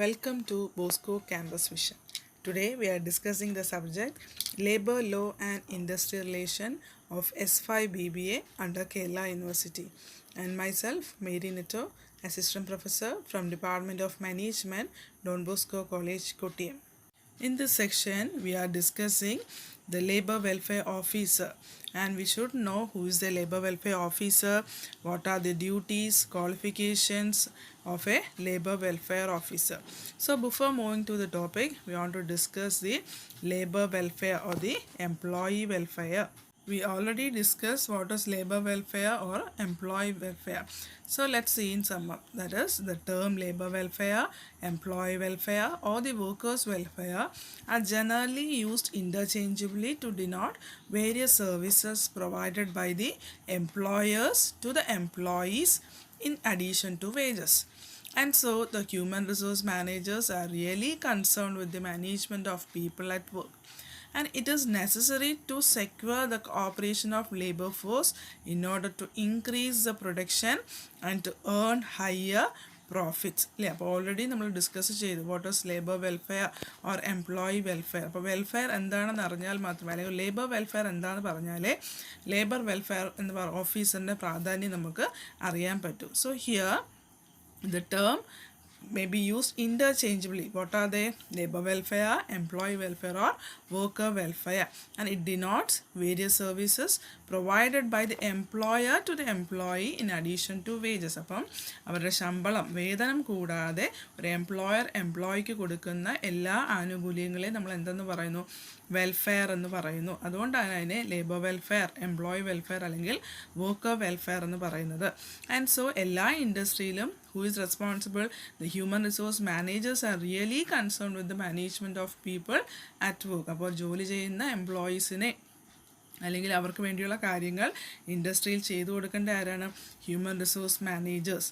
Welcome to Bosco Campus Vision. Today we are discussing the subject Labor Law and Industry Relation of S5 BBA under Kerala University, and myself Mary Nito, Assistant Professor from Department of Management, Don Bosco College, Kottayam. In this section, we are discussing the Labor Welfare Officer, and we should know who is the Labor Welfare Officer, what are the duties, qualifications of a Labor Welfare Officer. So before moving to the topic, we want to discuss the labor welfare or the employee welfare. We already discussed what is labor welfare or employee welfare. So let's see in sum up. That is, the term labor welfare, employee welfare or the workers welfare are generally used interchangeably to denote various services provided by the employers to the employees in addition to wages. And so the human resource managers are really concerned with the management of people at work, and it is necessary to secure the cooperation of labor force in order to increase the production and to earn higher profits. അപ്പോൾ already നമ്മൾ discuss ചെയ്തു what is labour welfare or employee welfare. അപ്പോൾ welfare എന്താണെന്ന് അറിഞ്ഞാൽ മാത്രമേ, അല്ലെങ്കിൽ labour welfare എന്താണെന്ന് പറഞ്ഞാലേ ലേബർ വെൽഫെയർ എന്ന് ഓഫീസറിൻ്റെ പ്രാധാന്യം നമുക്ക് അറിയാൻ പറ്റൂ. So here the term may be used interchangeably. What are they? Labor welfare, employee welfare or worker welfare, and it denotes various services provided by the employer to the employee in addition to wages. അപ്പം അവരുടെ ശമ്പളം, വേതനം കൂടാതെ ഒരു employer എംപ്ലോയിക്ക് കൊടുക്കുന്ന എല്ലാ ആനുകൂല്യങ്ങളെയും നമ്മൾ എന്തെന്ന് പറയുന്നു? വെൽഫെയർ എന്ന് പറയുന്നു. അതുകൊണ്ടാണ് അതിനെ ലേബർ വെൽഫെയർ, എംപ്ലോയി വെൽഫെയർ അല്ലെങ്കിൽ വർക്കർ വെൽഫെയർ എന്ന് പറയുന്നത്. ആൻഡ് സോ എല്ലാ ഇൻഡസ്ട്രിയിലും who is responsible, the human resource managers are really concerned with the management of people at work. അപ്പോൾ ജോലി ചെയ്യുന്ന എംപ്ലോയീസിനെ അല്ലെങ്കിൽ അവർക്ക് വേണ്ടിയുള്ള കാര്യങ്ങൾ ഇൻഡസ്ട്രിയിൽ ചെയ്തു കൊടുക്കേണ്ട ആരാണ്? Human resource managers.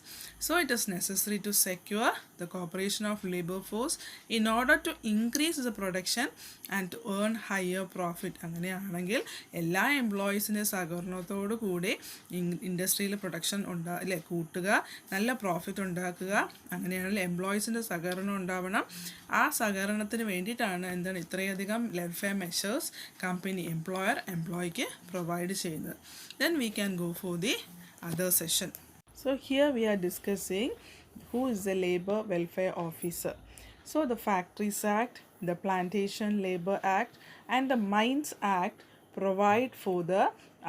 So it is necessary to secure the cooperation of labour force in order to increase the production and to earn higher profit. അങ്ങനെയാണെങ്കിൽ എല്ലാ എംപ്ലോയീസിൻ്റെ സഹകരണത്തോടു കൂടി ഇൻഡസ്ട്രിയിൽ പ്രൊഡക്ഷൻ കൂട്ടുക, നല്ല പ്രോഫിറ്റ് ഉണ്ടാക്കുക. അങ്ങനെയാണെങ്കിൽ എംപ്ലോയീസിൻ്റെ സഹകരണം ഉണ്ടാവണം. ആ സഹകരണത്തിന് വേണ്ടിയിട്ടാണ് എന്താണ് ഇത്രയധികം വെൽഫെയർ മെഷേഴ്സ് കമ്പനി എംപ്ലോയിക്ക് പ്രൊവൈഡ് ചെയ്യുന്നത്. Then we can go for the other session. So here we are discussing who is the labor welfare officer. So the Factories Act, the Plantation Labor Act and the Mines Act provide for the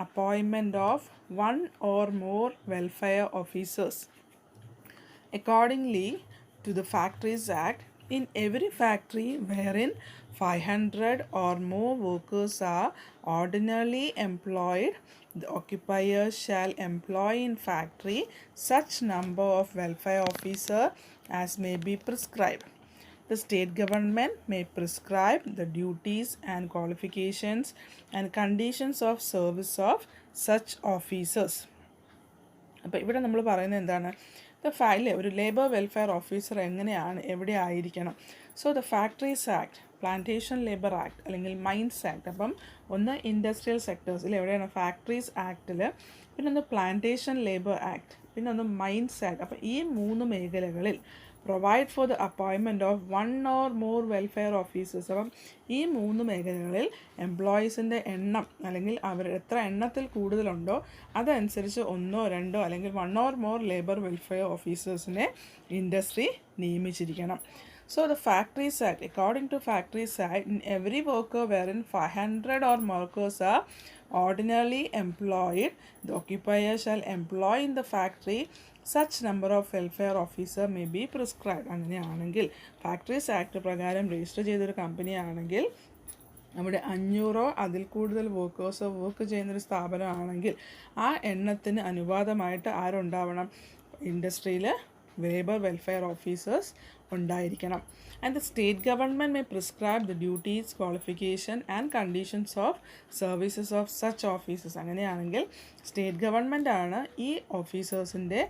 appointment of one or more welfare officers. Accordingly to the Factories Act, in every factory wherein 500 or more workers are ordinarily employed, the occupier shall employ in factory such number of welfare officer as may be prescribed. The state government may prescribe the duties and qualifications and conditions of service of such officers. അപ്പോൾ ഇവിടെ നമ്മൾ പറയുന്നത് എന്താണ്? ഒരു labour welfare officer എങ്ങനെയാണ്, എവിടെ ആയിരിക്കണം? So the factories act, plantation labour act അല്ലെങ്കിൽ മൈൻസ് ആക്ട്. അപ്പം ഒന്ന് ഇൻഡസ്ട്രിയൽ സെക്ടേഴ്സിൽ എവിടെയാണ്? ഫാക്ടറീസ് ആക്ടിൽ, പിന്നെ ഒന്ന് പ്ലാന്റേഷൻ ലേബർ ആക്ട്, പിന്നെ ഒന്ന് മൈൻസ് ആക്ട്. അപ്പം ഈ 3 മേഖലകളിൽ provide for the appointment of 1 or more welfare officers. അപ്പം ഈ 3 മേഖലകളിൽ എംപ്ലോയീസിൻ്റെ എണ്ണം അല്ലെങ്കിൽ അവർ എത്ര എണ്ണത്തിൽ കൂടുതലുണ്ടോ അതനുസരിച്ച് 1 or 2 അല്ലെങ്കിൽ 1 or more ലേബർ വെൽഫെയർ ഓഫീസേഴ്സിനെ ഇൻഡസ്ട്രി നിയമിച്ചിരിക്കണം. So the Factories Act, according to Factories Act, in every worker wherein 500 or more workers are ordinarily employed, the occupier shall employ in the factory such number of welfare officer may be prescribed. അങ്ങനെയാണെങ്കിൽ factories act പ്രകാരം register ചെയ്തൊരു company ആണെങ്കിൽ അവിടെ 500 അതിൽ കൂടുതൽ workers work ചെയ്യുന്നൊരു സ്ഥാപനമാണെങ്കിൽ ആ എണ്ണത്തിന് അനുപാതമായിട്ട് ആരുണ്ടാവണം? ഇൻഡസ്ട്രിയിൽ ലേബർ വെൽഫെയർ ഓഫീസേഴ്സ് ഉണ്ടായിരിക്കണം. And the state government may prescribe the duties, qualification and conditions of services of such officers. അങ്ങനെയാണെങ്കിൽ സ്റ്റേറ്റ് ഗവൺമെൻറ് ആണ് ഈ ഓഫീസേഴ്സിൻ്റെ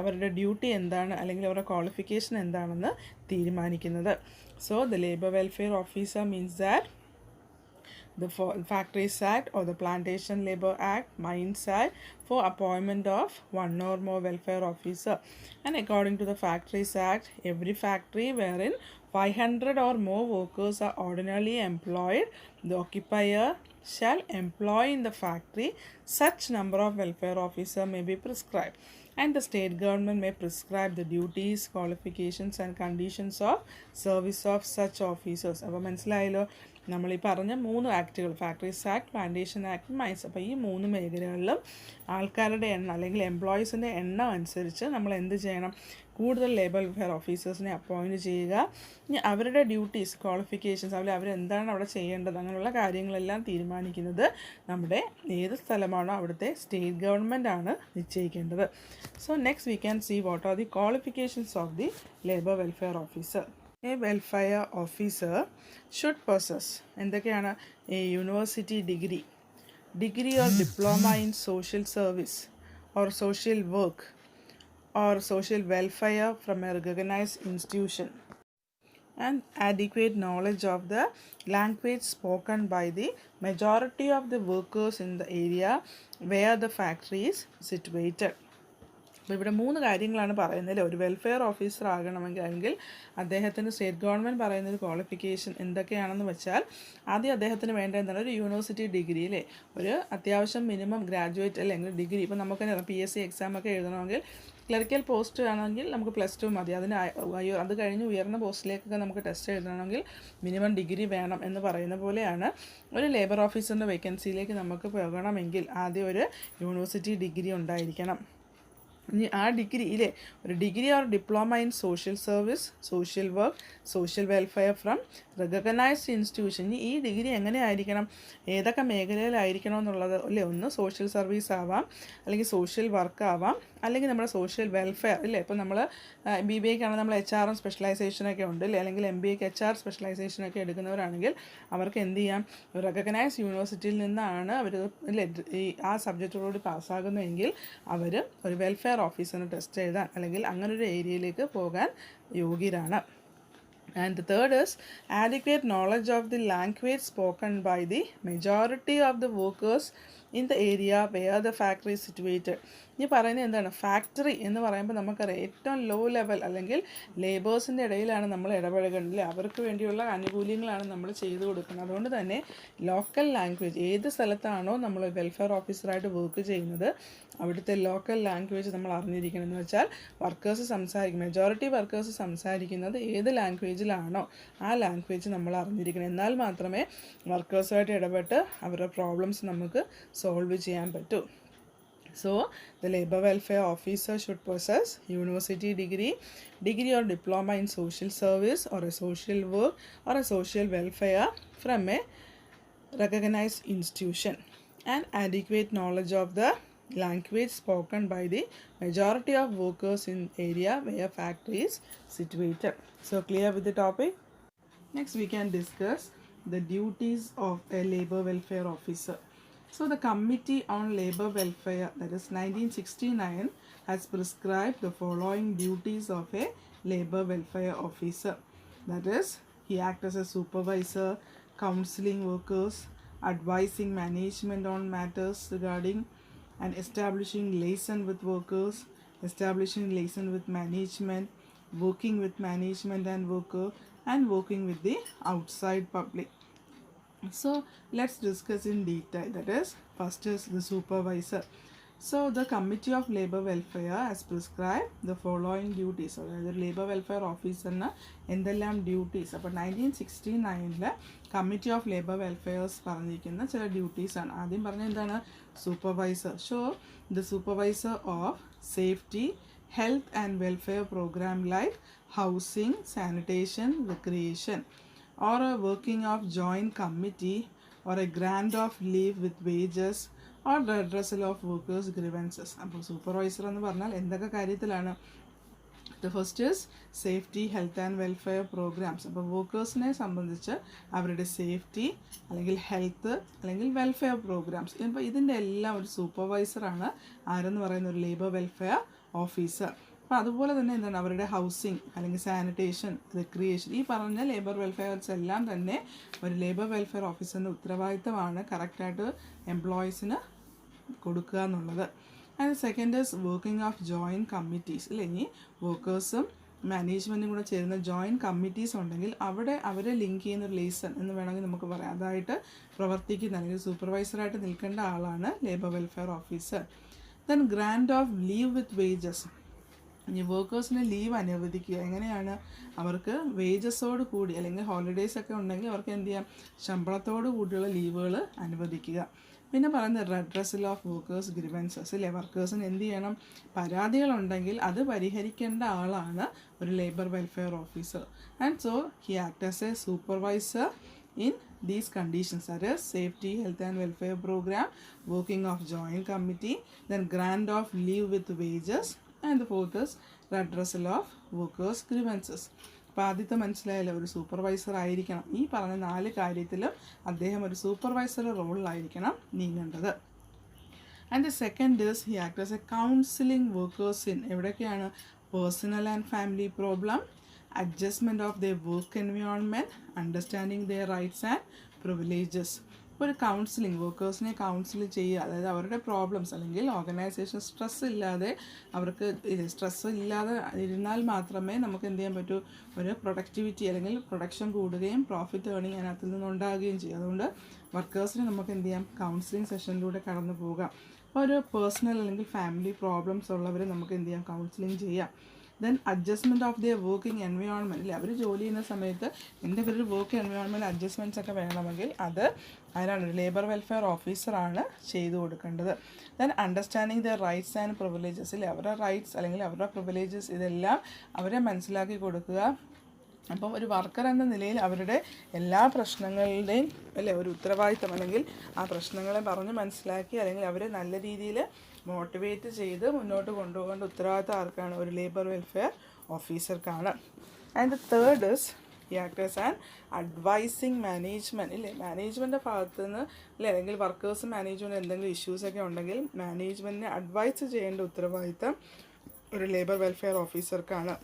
അവരുടെ ഡ്യൂട്ടി എന്താണ് അല്ലെങ്കിൽ അവരുടെ ക്വാളിഫിക്കേഷൻ എന്താണെന്ന് തീരുമാനിക്കുന്നത്. So the labour welfare officer means that the Factories Act or the Plantation Labor Act, Mines Act, for appointment of one or more welfare officer. And according to the Factories Act, every factory wherein 500 or more workers are ordinarily employed, the occupier shall employ in the factory such number of welfare officer may be prescribed, and the state government may prescribe the duties, qualifications and conditions of service of such officers. അപ്പോൾ മനസ്സിലായല്ലോ, നമ്മൾ ഈ പറഞ്ഞ 3 ആക്റ്റുകൾ, factories act, plantation act, mines. അപ്പോൾ ഈ 3 മേഖലകളിലും ആൾക്കാരുടെ എണ്ണം അല്ലെങ്കിൽ എംപ്ലോയീസിൻ്റെ എണ്ണം അനുസരിച്ച് നമ്മൾ എന്ത് ചെയ്യണം? കൂടുതൽ ലേബർ വെൽഫെയർ ഓഫീസേഴ്സിനെ അപ്പോയിൻറ്റ് ചെയ്യുക. ഇനി അവരുടെ ഡ്യൂട്ടീസ്, ക്വാളിഫിക്കേഷൻസ്, അവരെന്താണ് അവിടെ ചെയ്യേണ്ടത്, അങ്ങനെയുള്ള കാര്യങ്ങളെല്ലാം തീരുമാനിക്കുന്നത് നമ്മുടെ ഏത് സ്ഥലമാണോ അവിടുത്തെ സ്റ്റേറ്റ് ഗവൺമെൻറ് ആണ് നിശ്ചയിക്കേണ്ടത്. So next we can see what are the qualifications of the labour welfare officer. A welfare officer should possess എന്തൊക്കെയാണ്? A university degree or diploma in social service or social work or social welfare from a recognized institution, and adequate knowledge of the language spoken by the majority of the workers in the area where the factory is situated. അപ്പോൾ ഇവിടെ 3 കാര്യങ്ങളാണ് പറയുന്നത്. ഒരു welfare officer ആകണമെങ്കിൽ അല്ലെങ്കിൽ അദ്ദേഹത്തിന് state government പറയുന്നൊരു qualification എന്തൊക്കെയാണെന്ന് വെച്ചാൽ, ആദ്യം അദ്ദേഹത്തിന് വേണ്ട എന്താണ്? ഒരു യൂണിവേഴ്സിറ്റി ഡിഗ്രി അല്ലേ, ഒരു അത്യാവശ്യം മിനിമം ഗ്രാജുവേറ്റ് അല്ലെങ്കിൽ ഡിഗ്രി. ഇപ്പോൾ നമുക്ക് PSC എക്സാമൊക്കെ എഴുതണമെങ്കിൽ, ക്ലറിക്കൽ പോസ്റ്റ് ആണെങ്കിൽ നമുക്ക് +2 മതി. അത് കഴിഞ്ഞ് ഉയർന്ന പോസ്റ്റിലേക്കൊക്കെ നമുക്ക് ടെസ്റ്റ് എഴുതണമെങ്കിൽ മിനിമം ഡിഗ്രി വേണം എന്ന് പറയുന്ന പോലെയാണ്. ഒരു ലേബർ ഓഫീസറിൻ്റെ വേക്കൻസിയിലേക്ക് നമുക്ക് പോകണമെങ്കിൽ ആദ്യം ഒരു യൂണിവേഴ്സിറ്റി ഡിഗ്രി ഉണ്ടായിരിക്കണം. ഇനി ആ ഡിഗ്രിയിലെ ഒരു degree or diploma in social service, social work, social welfare from recognised institution. ഈ ഡിഗ്രി എങ്ങനെ ആയിരിക്കണം, ഏതൊക്കെ മേഖലയിലായിരിക്കണം എന്നുള്ളത് അല്ലേ? ഒന്ന് സോഷ്യൽ സർവീസ് ആവാം, അല്ലെങ്കിൽ സോഷ്യൽ വർക്ക് ആവാം, അല്ലെങ്കിൽ നമ്മുടെ സോഷ്യൽ വെൽഫെയർ ഇല്ലേ. ഇപ്പോൾ നമ്മൾ BBAക്കാണെങ്കിൽ നമ്മൾ HRM സ്പെഷ്യലൈസേഷനൊക്കെ ഉണ്ട് അല്ലേ, അല്ലെങ്കിൽ MBAക്ക് HR സ്പെഷ്യലൈസേഷനൊക്കെ എടുക്കുന്നവരാണെങ്കിൽ അവർക്ക് എന്ത് ചെയ്യാം? റെക്കഗ്നൈസ്ഡ് യൂണിവേഴ്സിറ്റിയിൽ നിന്നാണ് അവർ അല്ലേ ഈ ആ സബ്ജക്റ്റോട് പാസ്സാകുന്നതെങ്കിൽ അവർ ഒരു വെൽഫെയർ ഓഫീസറിന് ടെസ്റ്റ് എഴുതാൻ അല്ലെങ്കിൽ അങ്ങനൊരു ഏരിയയിലേക്ക് പോകാൻ യോഗ്യരാണ്. And the third is adequate knowledge of the language spoken by the majority of the workers in the area where the factory is situated. ഈ പറയുന്നത് എന്താണ്? ഫാക്ടറി എന്ന് പറയുമ്പോൾ നമുക്കറിയാം ഏറ്റവും ലോ ലെവൽ അല്ലെങ്കിൽ ലേബേഴ്സിൻ്റെ ഇടയിലാണ് നമ്മൾ ഇടപഴകേണ്ടത്. അവർക്ക് വേണ്ടിയുള്ള ആനുകൂല്യങ്ങളാണ് നമ്മൾ ചെയ്തു കൊടുക്കുന്നത്. അതുകൊണ്ട് തന്നെ ലോക്കൽ ലാംഗ്വേജ്, ഏത് സ്ഥലത്താണോ നമ്മൾ വെൽഫെയർ ഓഫീസറായിട്ട് വർക്ക് ചെയ്യുന്നത് അവിടുത്തെ ലോക്കൽ ലാംഗ്വേജ് നമ്മൾ അറിഞ്ഞിരിക്കണം. എന്ന് വെച്ചാൽ മെജോറിറ്റി വർക്കേഴ്സ് സംസാരിക്കുന്നത് ഏത് ലാംഗ്വേജിലാണോ ആ ലാംഗ്വേജ് നമ്മൾ അറിഞ്ഞിരിക്കണം. എന്നാൽ മാത്രമേ വർക്കേഴ്സുമായിട്ട് ഇടപെട്ട് അവരുടെ പ്രോബ്ലംസ് നമുക്ക് സോൾവ് ചെയ്യാൻ പറ്റൂ. So, the labor welfare officer should possess university degree or diploma in social service or a social work or a social welfare from a recognized institution, and adequate knowledge of the language spoken by the majority of workers in area where factory is situated. So, clear with the topic? Next, we can discuss the duties of a labor welfare officer. So the Committee on Labor Welfare, that is 1969, has prescribed the following duties of a labor welfare officer. That is, he acts as a supervisor, counseling workers, advising management on matters regarding and establishing liaison with workers, establishing liaison with management, working with management and worker, and working with the outside public. So let's discuss in detail. That is, first is the supervisor. So the Committee of Labor Welfare has prescribed the following duties. അതായത് labour welfare ഓഫീസറിന് എന്തെല്ലാം duties. അപ്പോൾ 1969 committee of labour വെൽഫെയർസ് പറഞ്ഞിരിക്കുന്ന ചില ഡ്യൂട്ടീസാണ്. ആദ്യം പറഞ്ഞ എന്താണ്? Supervisor. the supervisor of safety, health and welfare program like housing, sanitation, recreation, or a working of joint committee, or a grant of leave with wages, or redressal of workers' grievances. അപ്പോൾ supervisor എന്ന് പറഞ്ഞാൽ എന്തൊക്കെ കാര്യത്തിലാണ്? The first is safety, health and welfare programs. അപ്പോൾ വർക്കേഴ്സിനെ സംബന്ധിച്ച് അവരുടെ safety അല്ലെങ്കിൽ health അല്ലെങ്കിൽ വെൽഫെയർ പ്രോഗ്രാംസ്, ഇപ്പോൾ ഇതിൻ്റെ എല്ലാം ഒരു സൂപ്പർവൈസറാണ് ആരെന്ന് പറയുന്ന ഒരു ലേബർ വെൽഫെയർ ഓഫീസർ. അപ്പോൾ അതുപോലെ തന്നെ എന്താണ് അവരുടെ ഹൗസിങ് അല്ലെങ്കിൽ സാനിറ്റേഷൻ, റിക്രിയേഷൻ, ഈ പറഞ്ഞ ലേബർ വെൽഫെയർസ് എല്ലാം തന്നെ ഒരു ലേബർ വെൽഫെയർ ഓഫീസറിൻ്റെ ഉത്തരവാദിത്തമാണ് കറക്റ്റായിട്ട് എംപ്ലോയീസിന് കൊടുക്കുക എന്നുള്ളത്. And second is working of joint committees. ഇല്ലേ, ഇനി വർക്കേഴ്സും മാനേജ്മെൻറ്റും കൂടെ ചേരുന്ന ജോയിൻറ്റ് കമ്മിറ്റീസ് ഉണ്ടെങ്കിൽ അവിടെ അവരെ ലിങ്ക് ചെയ്യുന്ന ഒരു ലേസൺ എന്ന് വേണമെങ്കിൽ നമുക്ക് പറയാം. അതായിട്ട് പ്രവർത്തിക്കുന്ന അല്ലെങ്കിൽ സൂപ്പർവൈസറായിട്ട് നിൽക്കേണ്ട ആളാണ് labour welfare officer. Then grand of leave with wages. ഇനി വർക്കേഴ്സിന് ലീവ് അനുവദിക്കുക. എങ്ങനെയാണ്? അവർക്ക് വേജസോട് കൂടി അല്ലെങ്കിൽ ഹോളിഡേയ്സ് ഒക്കെ ഉണ്ടെങ്കിൽ അവർക്ക് എന്ത് ചെയ്യാം, ശമ്പളത്തോട് കൂടിയുള്ള ലീവുകൾ അനുവദിക്കുക. പിന്നെ പറയുന്നത് റെഡ്രസൽ ഓഫ് വർക്കേഴ്സ് ഗ്രിവൻസസ്. ഇല്ലേ, വർക്കേഴ്സിന് എന്ത് ചെയ്യണം, പരാതികളുണ്ടെങ്കിൽ അത് പരിഹരിക്കേണ്ട ആളാണ് ഒരു labour welfare officer. And so he act as A supervisor in these conditions, that is safety, health and welfare program, working of joint committee, then grant of leave with wages, and the fourth is redressal of workers grievances. അപ്പോൾ ആദ്യത്തെ മനസ്സിലായല്ലോ, ഒരു supervisor ആയിരിക്കണം. ഈ പറഞ്ഞ 4 കാര്യത്തിലും അദ്ദേഹം ഒരു സൂപ്പർവൈസർ റോളിലായിരിക്കണം നീങ്ങേണ്ടത്. And the second is he act as a counselling workers in എവിടെയൊക്കെയാണ്? Personal and family problem, adjustment of their work environment, understanding their rights and privileges. ഒരു കൗൺസിലിംഗ്, വർക്കേഴ്സിനെ കൗൺസിൽ ചെയ്യുക, അതായത് അവരുടെ പ്രോബ്ലംസ് അല്ലെങ്കിൽ ഓർഗനൈസേഷൻ സ്ട്രെസ് ഇല്ലാതെ, അവർക്ക് സ്ട്രെസ് ഇല്ലാതെ ഇരുന്നാൽ മാത്രമേ നമുക്ക് എന്ത് ചെയ്യാൻ പറ്റൂ, ഒരു പ്രൊഡക്ടിവിറ്റി അല്ലെങ്കിൽ പ്രൊഡക്ഷൻ കൂടുകയും പ്രോഫിറ്റ് ഏർണിങ് അതിനകത്ത് നിന്നുണ്ടാകുകയും ചെയ്യും. അതുകൊണ്ട് വർക്കേഴ്സിന് നമുക്ക് എന്ത് ചെയ്യാം, കൗൺസിലിംഗ് സെഷനിലൂടെ കടന്നു പോകാം. അപ്പോൾ ഒരു പേഴ്സണൽ അല്ലെങ്കിൽ ഫാമിലി പ്രോബ്ലംസ് ഉള്ളവരെ നമുക്ക് എന്ത് ചെയ്യാം, കൗൺസിലിംഗ് ചെയ്യാം. Then adjustment of their working environment. ഇല്ലേ, അവർ ജോലി ചെയ്യുന്ന സമയത്ത് എന്തെങ്കിലും ഒരു വർക്ക് എൻവയോൺമെൻറ്റ് അഡ്ജസ്റ്റ്മെൻറ്റ്സ് ഒക്കെ വേണമെങ്കിൽ അത് ആരാണ്, ഒരു ലേബർ വെൽഫെയർ ഓഫീസറാണ് ചെയ്തു കൊടുക്കേണ്ടത്. Then understanding the rights and privileges. ഇല്ലേ, അവരുടെ റൈറ്റ്സ് അല്ലെങ്കിൽ അവരുടെ പ്രിവിലേജസ് ഇതെല്ലാം അവരെ മനസ്സിലാക്കി കൊടുക്കുക. അപ്പം ഒരു വർക്കർ എന്ന നിലയിൽ അവരുടെ എല്ലാ പ്രശ്നങ്ങളുടെയും ഒരു ഉത്തരവാദിത്തം അല്ലെങ്കിൽ ആ പ്രശ്നങ്ങളെ പറഞ്ഞ് മനസ്സിലാക്കി അല്ലെങ്കിൽ അവരെ നല്ല രീതിയിൽ മോട്ടിവേറ്റ് ചെയ്ത് മുന്നോട്ട് കൊണ്ടുപോകേണ്ട ഉത്തരവാദിത്തം ആർക്കാണ്? ഒരു ലേബർ വെൽഫെയർ ഓഫീസർക്കാണ്. And the third is he act as an advising management. ഇല്ലേ, മാനേജ്മെൻറ്റിൻ്റെ ഭാഗത്ത് നിന്ന് അല്ലെങ്കിൽ വർക്കേഴ്സ് മാനേജ്മെൻറ്റ് എന്തെങ്കിലും ഇഷ്യൂസൊക്കെ ഉണ്ടെങ്കിൽ മാനേജ്മെൻറ്റിനെ അഡ്വൈസ് ചെയ്യേണ്ട ഉത്തരവാദിത്തം ഒരു ലേബർ വെൽഫെയർ ഓഫീസർക്കാണ്.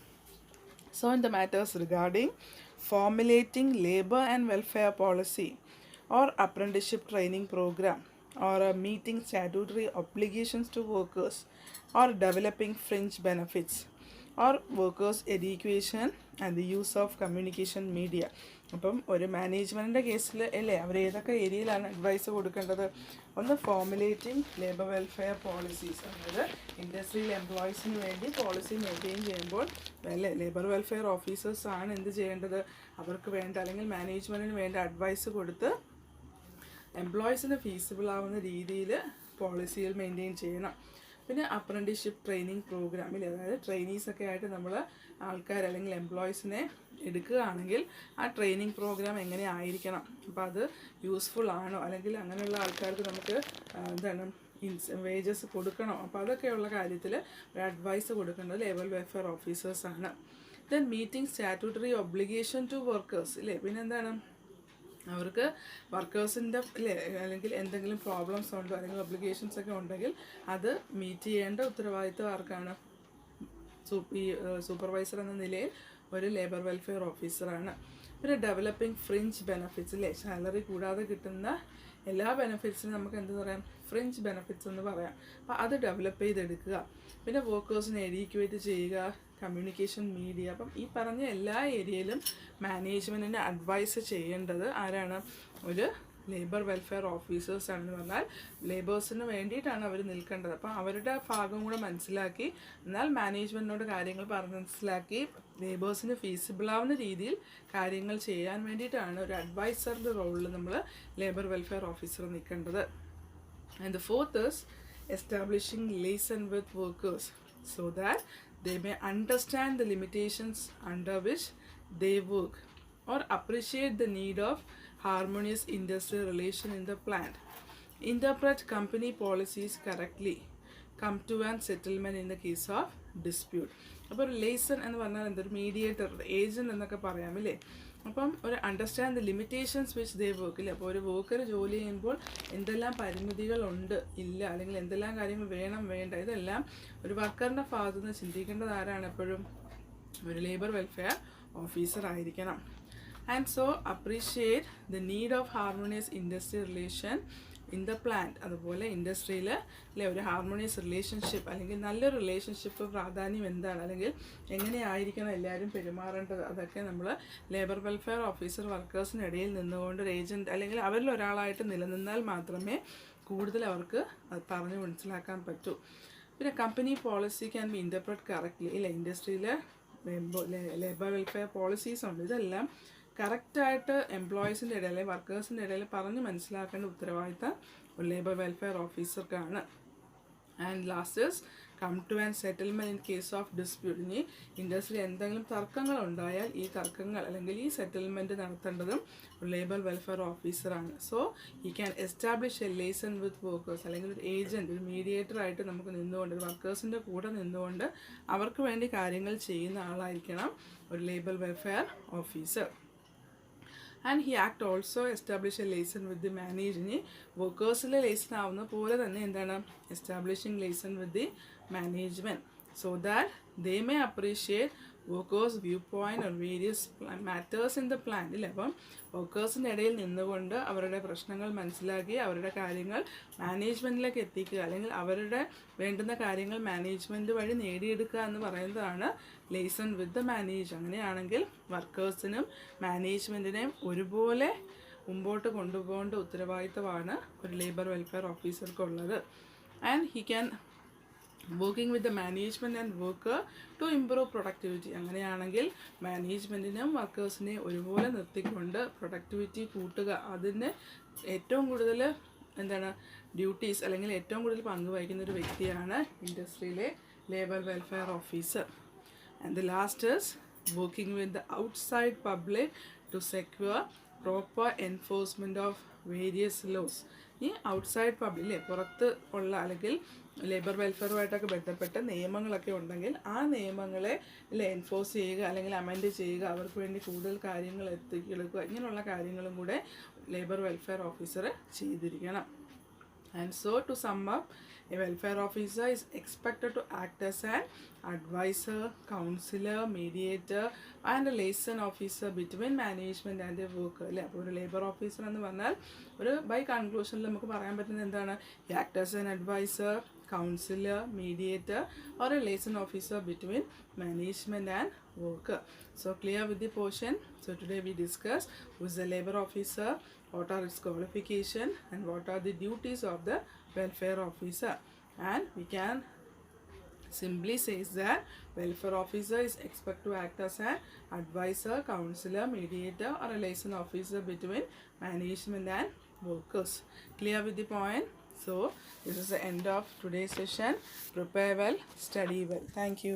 So in the matters regarding formulating labor and welfare policy or apprenticeship training program or meeting statutory obligations to workers or developing fringe benefits or workers' education and the use of communication media. അപ്പം ഒരു മാനേജ്മെൻറ്റിൻ്റെ കേസിൽ അല്ലേ, അവർ ഏതൊക്കെ ഏരിയയിലാണ് advice കൊടുക്കേണ്ടത്? ഒന്ന് formulating labour welfare policies, അതായത് industrial എംപ്ലോയീസിന് വേണ്ടി പോളിസി മെയിൻറ്റെയിൻ ചെയ്യുമ്പോൾ അല്ലേ ലേബർ വെൽഫെയർ ഓഫീസേഴ്സ് ആണ് എന്ത് ചെയ്യേണ്ടത്, അവർക്ക് വേണ്ട അല്ലെങ്കിൽ മാനേജ്മെൻറ്റിന് വേണ്ട അഡ്വൈസ് കൊടുത്ത് എംപ്ലോയീസിന് ഫീസിബിൾ ആവുന്ന രീതിയിൽ പോളിസികൾ മെയിൻറ്റെയിൻ ചെയ്യണം. പിന്നെ അപ്രൻറ്റീസ്ഷിപ്പ് ട്രെയിനിങ് പ്രോഗ്രാമിൽ, അതായത് ട്രെയിനീസൊക്കെ ആയിട്ട് നമ്മൾ ആൾക്കാർ അല്ലെങ്കിൽ എംപ്ലോയീസിനെ എടുക്കുകയാണെങ്കിൽ ആ ട്രെയിനിങ് പ്രോഗ്രാം എങ്ങനെ ആയിരിക്കണം, അപ്പോൾ അത് യൂസ്ഫുൾ ആണോ അല്ലെങ്കിൽ അങ്ങനെയുള്ള ആൾക്കാർക്ക് നമുക്ക് എന്താണ് വേജസ് കൊടുക്കണോ, അപ്പോൾ അതൊക്കെയുള്ള കാര്യത്തിൽ ഒരു അഡ്വൈസ് കൊടുക്കേണ്ടത് ലേബർ വെൽഫെയർ ഓഫീസേഴ്സാണ്. Then meeting statutory obligation to workers. ഇല്ലേ, പിന്നെ എന്താണ്, അവർക്ക് വർക്കേഴ്സിൻ്റെ അല്ലെങ്കിൽ എന്തെങ്കിലും പ്രോബ്ലംസ് ഉണ്ടോ അല്ലെങ്കിൽ ഒബ്ലിഗേഷൻസ് ഒക്കെ ഉണ്ടെങ്കിൽ അത് മീറ്റ് ചെയ്യേണ്ട ഉത്തരവാദിത്വം ആർക്കാണ്? ഈ സൂപ്പർവൈസർ എന്ന നിലയിൽ ഒരു ലേബർ വെൽഫെയർ ഓഫീസറാണ്. പിന്നെ ഡെവലപ്പിംഗ് ഫ്രിഞ്ച് ബെനഫിറ്റ്സ്. ഇല്ലേ, സാലറി കൂടാതെ കിട്ടുന്ന എല്ലാ ബെനഫിറ്റ്സിനും നമുക്ക് എന്ത് പറയാം, ഫ്രിഞ്ച് ബെനഫിറ്റ്സ് എന്ന് പറയാം. അപ്പോൾ അത് ഡെവലപ്പ് ചെയ്തെടുക്കുക. പിന്നെ വർക്കേഴ്സിനെ എഡ്യൂക്കേറ്റ് ചെയ്യുക, കമ്മ്യൂണിക്കേഷൻ മീഡിയ. അപ്പം ഈ പറഞ്ഞ എല്ലാ ഏരിയയിലും മാനേജ്മെൻറ്റിനെ അഡ്വൈസ് ചെയ്യേണ്ടത് ആരാണ്? ഒരു ലേബർ വെൽഫെയർ ഓഫീസേഴ്സ് ആണെന്ന് പറഞ്ഞാൽ ലേബേഴ്സിന് വേണ്ടിയിട്ടാണ് അവർ നിൽക്കേണ്ടത്. അപ്പം അവരുടെ ഭാഗം കൂടെ മനസ്സിലാക്കി എന്നാൽ മാനേജ്മെൻറ്റിനോട് കാര്യങ്ങൾ പറഞ്ഞ് മനസ്സിലാക്കി ലേബേഴ്സിന് ഫീസിബിളാവുന്ന രീതിയിൽ കാര്യങ്ങൾ ചെയ്യാൻ വേണ്ടിയിട്ടാണ് ഒരു അഡ്വൈസറിൻ്റെ റോളിൽ നമ്മൾ ലേബർ വെൽഫെയർ ഓഫീസർ നിൽക്കേണ്ടത്. And the fourth is establishing liaison with workers so that they may understand the limitations under which they work or appreciate the need of harmonious industrial relation in the plant, interpret company policies correctly, come to an settlement in the case of dispute. അപ്പോൾ ഒരു liaison എന്ന് പറഞ്ഞാൽ എന്തൊരു mediator, agent എന്നൊക്കെ പറയാമില്ലേ. അപ്പം ഒരു understand the limitations which they work ഇല്ല. അപ്പോൾ ഒരു വർക്കർ ജോലി ചെയ്യുമ്പോൾ എന്തെല്ലാം പരിമിതികളുണ്ട് ഇല്ല, അല്ലെങ്കിൽ എന്തെല്ലാം കാര്യങ്ങൾ വേണം വേണ്ട, ഇതെല്ലാം ഒരു വർക്കറിൻ്റെ ഭാഗത്തു നിന്ന് ചിന്തിക്കേണ്ടത് ആരാണ്? എപ്പോഴും ഒരു ലേബർ വെൽഫെയർ ഓഫീസർ ആയിരിക്കണം. And so appreciate the need of harmonious industry relation in the plant. അതുപോലെ ഇൻഡസ്ട്രിയിൽ അല്ലെ ഒരു ഹാർമോണിയസ് റിലേഷൻഷിപ്പ് അല്ലെങ്കിൽ നല്ലൊരു റിലേഷൻഷിപ്പ് പ്രാധാന്യം എന്താണ്, അല്ലെങ്കിൽ എങ്ങനെയായിരിക്കണം എല്ലാവരും പെരുമാറേണ്ടത്, അതൊക്കെ നമ്മൾ ലേബർ വെൽഫെയർ ഓഫീസർ വർക്കേഴ്സിനിടയിൽ നിന്നുകൊണ്ട് ഒരു ഏജൻറ്റ് അല്ലെങ്കിൽ അവരിൽ ഒരാളായിട്ട് നിലനിന്നാൽ മാത്രമേ കൂടുതൽ അവർക്ക് അത് പറഞ്ഞ് മനസ്സിലാക്കാൻ പറ്റൂ. പിന്നെ company policy can be interpret correctly ഇല്ല. ഇൻഡസ്ട്രിയിൽ ലേബർ വെൽഫെയർ പോളിസീസ് ഉണ്ട്. ഇതെല്ലാം കറക്റ്റായിട്ട് എംപ്ലോയീസിൻ്റെ ഇടയിൽ അല്ലെങ്കിൽ വർക്കേഴ്സിൻ്റെ ഇടയിൽ പറഞ്ഞ് മനസ്സിലാക്കേണ്ട ഉത്തരവാദിത്തം ഒരു ലേബർ വെൽഫെയർ ഓഫീസർക്കാണ്. And last is come to and settlement in case of dispute. ഇനി ഇൻഡസ്ട്രിയിൽ എന്തെങ്കിലും തർക്കങ്ങൾ ഉണ്ടായാൽ ഈ തർക്കങ്ങൾ അല്ലെങ്കിൽ ഈ സെറ്റിൽമെൻറ്റ് നടത്തേണ്ടതും ഒരു ലേബർ വെൽഫെയർ ഓഫീസറാണ്. സോ ഈ can establish a liaison with workers, അല്ലെങ്കിൽ ഒരു ഏജൻറ്റ്, ഒരു മീഡിയേറ്റർ ആയിട്ട് നമുക്ക് നിന്നുകൊണ്ട് വർക്കേഴ്സിൻ്റെ കൂടെ നിന്നുകൊണ്ട് അവർക്ക് വേണ്ടി കാര്യങ്ങൾ ചെയ്യുന്ന ആളായിരിക്കണം ഒരു labour welfare officer. And he act also establish a liaison with the managing. വർക്കേഴ്സിലെ ലേസൺ ആവുന്ന പോലെ തന്നെ എന്താണ് establishing liaison with the management so that they may appreciate workers view point or various matters in the plan ഇല്ല. അപ്പം വർക്കേഴ്സിൻ്റെ ഇടയിൽ നിന്നുകൊണ്ട് അവരുടെ പ്രശ്നങ്ങൾ മനസ്സിലാക്കി അവരുടെ കാര്യങ്ങൾ മാനേജ്മെൻറ്റിലേക്ക് എത്തിക്കുക, അല്ലെങ്കിൽ അവരുടെ വേണ്ടുന്ന കാര്യങ്ങൾ മാനേജ്മെൻറ്റ് വഴി നേടിയെടുക്കുക എന്ന് പറയുന്നതാണ് ലേസൺ വിത്ത് ദ മാനേജ്. അങ്ങനെയാണെങ്കിൽ വർക്കേഴ്സിനും മാനേജ്മെൻറ്റിനെയും ഒരുപോലെ മുമ്പോട്ട് കൊണ്ടുപോകേണ്ട ഉത്തരവാദിത്തമാണ് ഒരു ലേബർ വെൽഫെയർ ഓഫീസർക്കുള്ളത്. And he can working with the management and worker to improve productivity. അങ്ങനെയാണെങ്കിൽ മാനേജ്മെൻറ്റിനും വർക്കേഴ്സിനെയും ഒരുപോലെ നിർത്തിക്കൊണ്ട് പ്രൊഡക്ടിവിറ്റി കൂട്ടുക, അതിന് ഏറ്റവും കൂടുതൽ എന്താണ് ഡ്യൂട്ടീസ് അല്ലെങ്കിൽ ഏറ്റവും കൂടുതൽ പങ്കുവഹിക്കുന്ന ഒരു വ്യക്തിയാണ് ഇൻഡസ്ട്രിയിലെ labour welfare officer. And the last is working with the outside public to secure proper enforcement of various laws. ഈ ഔട്ട്സൈഡ് പബ്ലിക് പുറത്ത് ഉള്ള അല്ലെങ്കിൽ ലേബർ വെൽഫെയറുമായിട്ടൊക്കെ ബന്ധപ്പെട്ട നിയമങ്ങളൊക്കെ ഉണ്ടെങ്കിൽ ആ നിയമങ്ങളെ എൻഫോഴ്സ് ചെയ്യുക അല്ലെങ്കിൽ അമെൻഡ് ചെയ്യുക, അവർക്ക് വേണ്ടി കൂടുതൽ കാര്യങ്ങൾ എത്തിക്കെടുക്കുക, ഇങ്ങനെയുള്ള കാര്യങ്ങളും കൂടെ ലേബർ വെൽഫെയർ ഓഫീസർ ചെയ്തിരിക്കണം. And so to sum up, a welfare officer is expected to act as an advisor, counselor, mediator and a liaison officer between management and the worker. അല്ലേ, അപ്പോൾ ഒരു ലേബർ ഓഫീസർ എന്ന് പറഞ്ഞാൽ ഒരു by കൺക്ലൂഷനിൽ നമുക്ക് പറയാൻ പറ്റുന്നത് എന്താണ്? Act as an advisor, counselor, mediator or a liaison officer between management and worker. So clear with the portion. So today we discussed who is the labor officer, what are its qualification and what are the duties of the welfare officer. And we can simply say that welfare officer is expected to act as an advisor, counselor, mediator or a liaison officer between management and workers. Clear with the point? So this is the end of today's session. Prepare well, study well. Thank you.